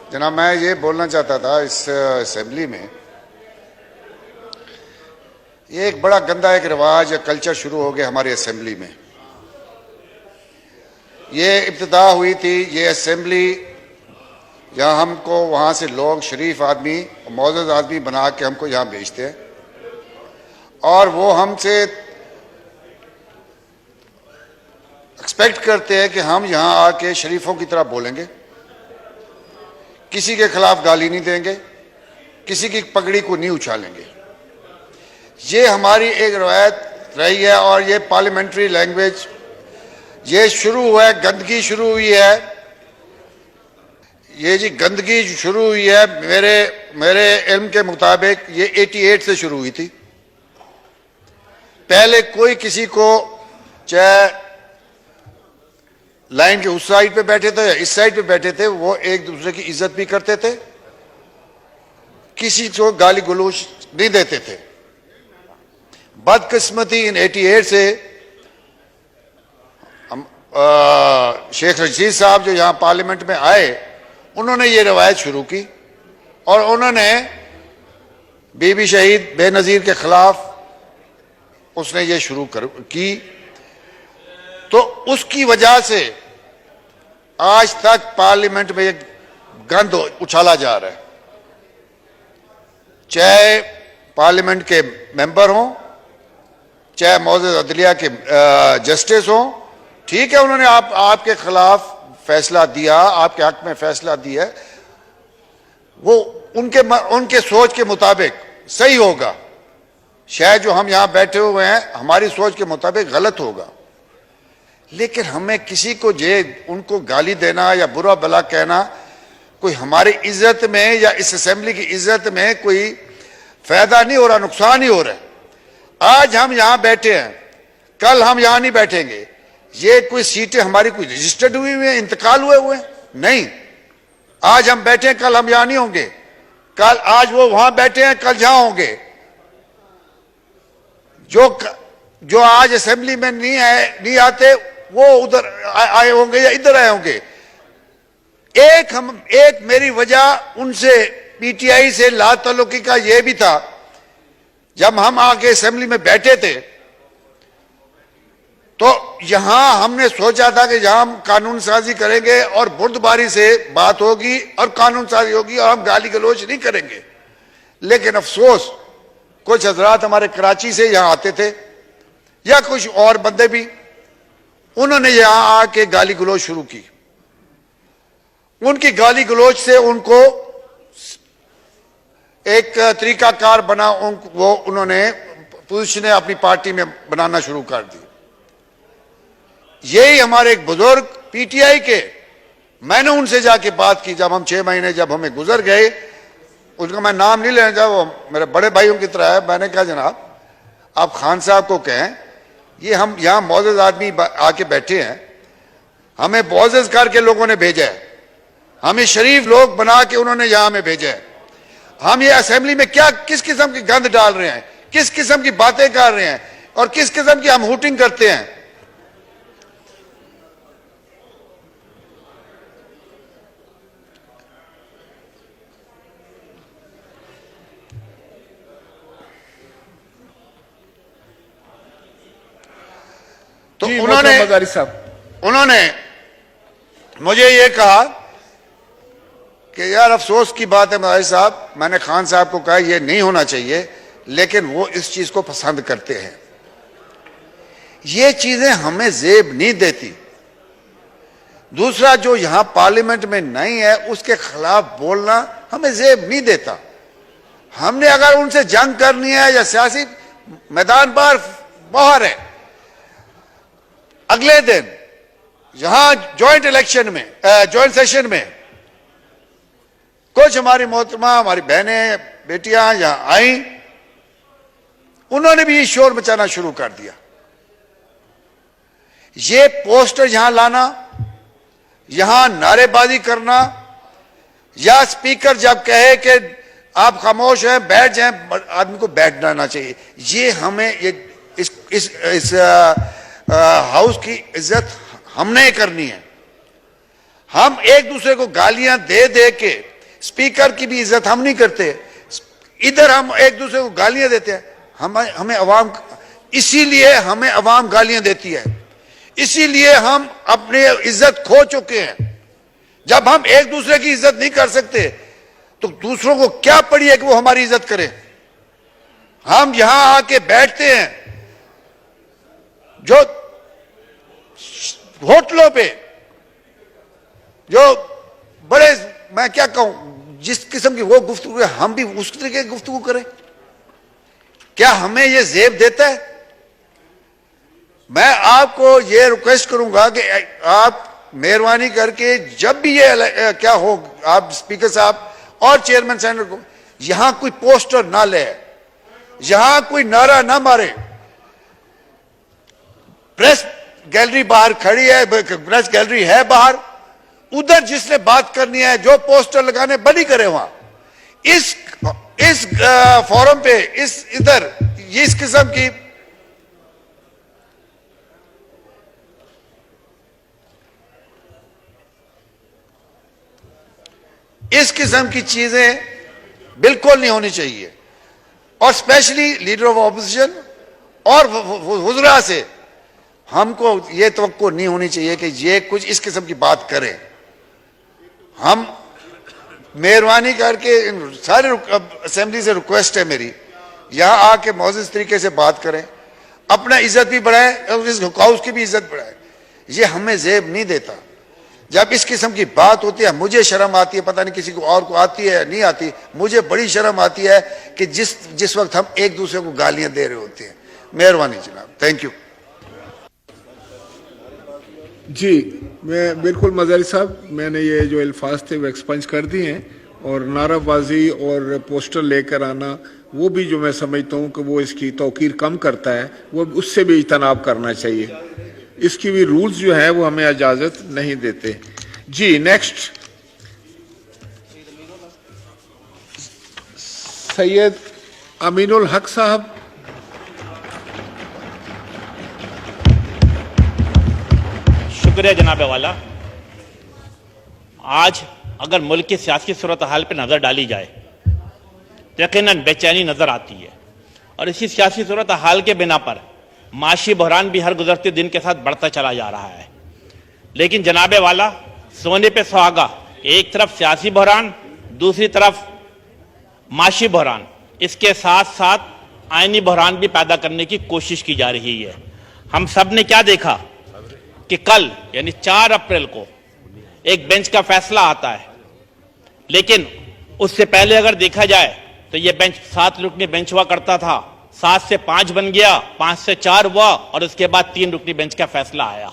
जनाब, मैं ये बोलना चाहता था इस असेंबली में, ये एक बड़ा गंदा एक रिवाज या कल्चर शुरू हो गया हमारी असेंबली में। ये इब्तिदा हुई थी ये असेंबली जहाँ हमको वहाँ से लोग शरीफ आदमी मौजूद आदमी बना के हमको यहाँ भेजते हैं और वो हमसे एक्सपेक्ट करते हैं कि हम यहाँ आके शरीफों की तरह बोलेंगे, किसी के खिलाफ गाली नहीं देंगे, किसी की पगड़ी को नहीं उछालेंगे। ये हमारी एक रवायत रही है और ये पार्लियामेंट्री लैंग्वेज ये शुरू हुआ है, गंदगी शुरू हुई है। ये जी गंदगी शुरू हुई है मेरे इल्म के मुताबिक ये 88 से शुरू हुई थी। पहले कोई किसी को चाहे लाइन के उस साइड पे बैठे थे या इस साइड पे बैठे थे, वो एक दूसरे की इज्जत भी करते थे, किसी को गाली गलौज नहीं देते थे। बदकिस्मती इन 88 से हम शेख रशीद साहब जो यहाँ पार्लियामेंट में आए, उन्होंने ये रवायत शुरू की और उन्होंने बीबी शहीद बेनजीर के खिलाफ उसने ये शुरू की, तो उसकी वजह से आज तक पार्लियामेंट में एक गंद उछाला जा रहा है। चाहे पार्लियामेंट के मेंबर हों, चाहे मौजूद अदलिया के जस्टिस हों, ठीक है, उन्होंने आपके खिलाफ फैसला दिया, आपके हक में फैसला दिया, वो उनके सोच के मुताबिक सही होगा। शायद जो हम यहां बैठे हुए हैं हमारी सोच के मुताबिक गलत होगा, लेकिन हमें किसी को उनको गाली देना या बुरा भला कहना कोई हमारी इज्जत में या इस असेंबली की इज्जत में कोई फायदा नहीं हो रहा, नुकसान ही हो रहा है। आज हम यहां बैठे हैं, कल हम यहां नहीं बैठेंगे। ये कोई सीटें हमारी कोई रजिस्टर्ड हुई हुई हैं, इंतकाल हुए हैं? नहीं। आज हम बैठे हैं, कल हम यहां नहीं होंगे, कल आज वो वहां बैठे हैं, कल यहां होंगे। जो आज असेंबली में नहीं आते वो उधर आए होंगे या इधर आए होंगे। एक मेरी वजह उनसे पीटीआई से लाताल्लुकी का यह भी था, जब हम आके असेंबली में बैठे थे तो यहां हमने सोचा था कि यहां हम कानून साजी करेंगे और बुर्दबारी से बात होगी और कानून साजी होगी और हम गाली गलौज नहीं करेंगे। लेकिन अफसोस कुछ हजरात हमारे कराची से यहां आते थे या कुछ और बंदे भी, उन्होंने यहां आके गाली गलौज शुरू की। उनकी गाली गलौज से उनको एक तरीकाकार बना, वो उन्होंने पोजीशन अपनी पार्टी में बनाना शुरू कर दी। यही हमारे एक बुजुर्ग पीटीआई के, मैंने उनसे जाके बात की जब हम 6 महीने जब हमें गुजर गए, उनका मैं नाम नहीं लेना चाहता, वो मेरे बड़े भाइयों की तरह है। मैंने कहा जनाब आप खान साहब को कहें, ये हम यहां मौजूद आदमी आके बैठे हैं, हमें मुअज़्ज़ज़ करके लोगों ने भेजा है, हमें शरीफ लोग बना के उन्होंने यहां हमें भेजा है। हम ये असेंबली में क्या किस किस्म की गंद डाल रहे हैं, किस किस्म की बातें कर रहे हैं और किस किस्म की हम हूटिंग करते हैं। तो उन्होंने मुझे ये कहा कि यार अफसोस की बात है मदारी साहब, मैंने खान साहब को कहा ये नहीं होना चाहिए, लेकिन वो इस चीज को पसंद करते हैं। ये चीजें हमें जेब नहीं देती। दूसरा, जो यहां पार्लियामेंट में नहीं है उसके खिलाफ बोलना हमें जेब नहीं देता। हमने अगर उनसे जंग करनी है या सियासी मैदान बाहर है, अगले दिन यहां ज्वाइंट इलेक्शन में ज्वाइंट सेशन में कुछ हमारी मोहतरमा हमारी बहनें बेटियां यहां आई, उन्होंने भी शोर मचाना शुरू कर दिया। ये पोस्टर यहां लाना, यहां नारेबाजी करना, या स्पीकर जब कहे कि आप खामोश हैं बैठ जाएं, आदमी को बैठ जाना चाहिए। ये हमें इस हाउस की इज्जत हमने करनी है। हम एक दूसरे को गालियां दे दे के स्पीकर की भी इज्जत हम नहीं करते, इधर हम एक दूसरे को गालियां देते हैं। हमें अवाम, इसीलिए हमें अवाम गालियां देती है, इसीलिए हम अपनी इज्जत खो चुके हैं। जब हम एक दूसरे की इज्जत नहीं कर सकते तो दूसरों को क्या पड़ी है कि वो हमारी इज्जत करें। हम यहां आके बैठते हैं, जो होटलों पे जो बड़े, मैं क्या कहूं, जिस किस्म की वो गुफ्तगू है, हम भी उस तरीके की गुफ्तगू करें। क्या हमें ये जेब देता है? मैं आपको ये रिक्वेस्ट करूंगा कि आप मेहरबानी करके जब भी ये क्या हो, आप स्पीकर साहब और चेयरमैन सेनेट को, यहां कोई पोस्टर ना ले, यहां कोई नारा ना मारे। प्रेस गैलरी बाहर खड़ी है, प्रेस गैलरी है बाहर, उधर जिसने बात करनी है, जो पोस्टर लगाने बनी करे वहां। इस फोरम पे इधर इस किस्म की चीजें बिल्कुल नहीं होनी चाहिए। और स्पेशली लीडर ऑफ ऑपोजिशन और हुजरा से हमको ये तवक्को नहीं होनी चाहिए कि ये कुछ इस किस्म की बात करें। हम मेहरबानी करके सारे असेंबली से रिक्वेस्ट है मेरी, यहां आके मौजूद तरीके से बात करें, अपना इज्जत भी बढ़ाएं और इस हाउस की भी इज्जत बढ़ाएं। ये हमें जेब नहीं देता। जब इस किस्म की बात होती है मुझे शर्म आती है, पता नहीं किसी को और को आती है या नहीं आती, मुझे बड़ी शर्म आती है कि जिस वक्त हम एक दूसरे को गालियां दे रहे होते हैं। मेहरबानी जनाब, थैंक यू। जी, मैं बिल्कुल मज़ारी साहब, मैंने ये जो अल्फाज थे वो एक्सपंज कर दिए हैं, और नाराबाजी और पोस्टर लेकर आना वो भी जो मैं समझता हूँ कि वो इसकी तौकीर कम करता है, वो उससे भी इज्तनाब करना चाहिए। इसकी भी रूल्स जो है वो हमें इजाज़त नहीं देते। जी, नेक्स्ट सैयद अमीनुल हक साहब। शुक्रिया जनाब वाला। आज अगर मुल्क की सियासी सूरत हाल पर नज़र डाली जाए तो यकीनन बेचैनी नज़र आती है, और इसी सियासी सूरत हाल के बिना पर माशी बहरान भी हर गुजरते दिन के साथ बढ़ता चला जा रहा है। लेकिन जनाब वाला, सोने पे सुहागा, एक तरफ सियासी बहरान, दूसरी तरफ माशी बहरान, इसके साथ साथ आईनी बहरान भी पैदा करने की कोशिश की जा रही है। हम सब ने क्या देखा कि कल यानी 4 अप्रैल को एक बेंच का फैसला आता है, लेकिन उससे पहले अगर देखा जाए तो यह बेंच 7 रुकनी बेंच हुआ करता था, 7 से 5 बन गया, 5 से 4 हुआ, और उसके बाद 3 रुकनी बेंच का फैसला आया।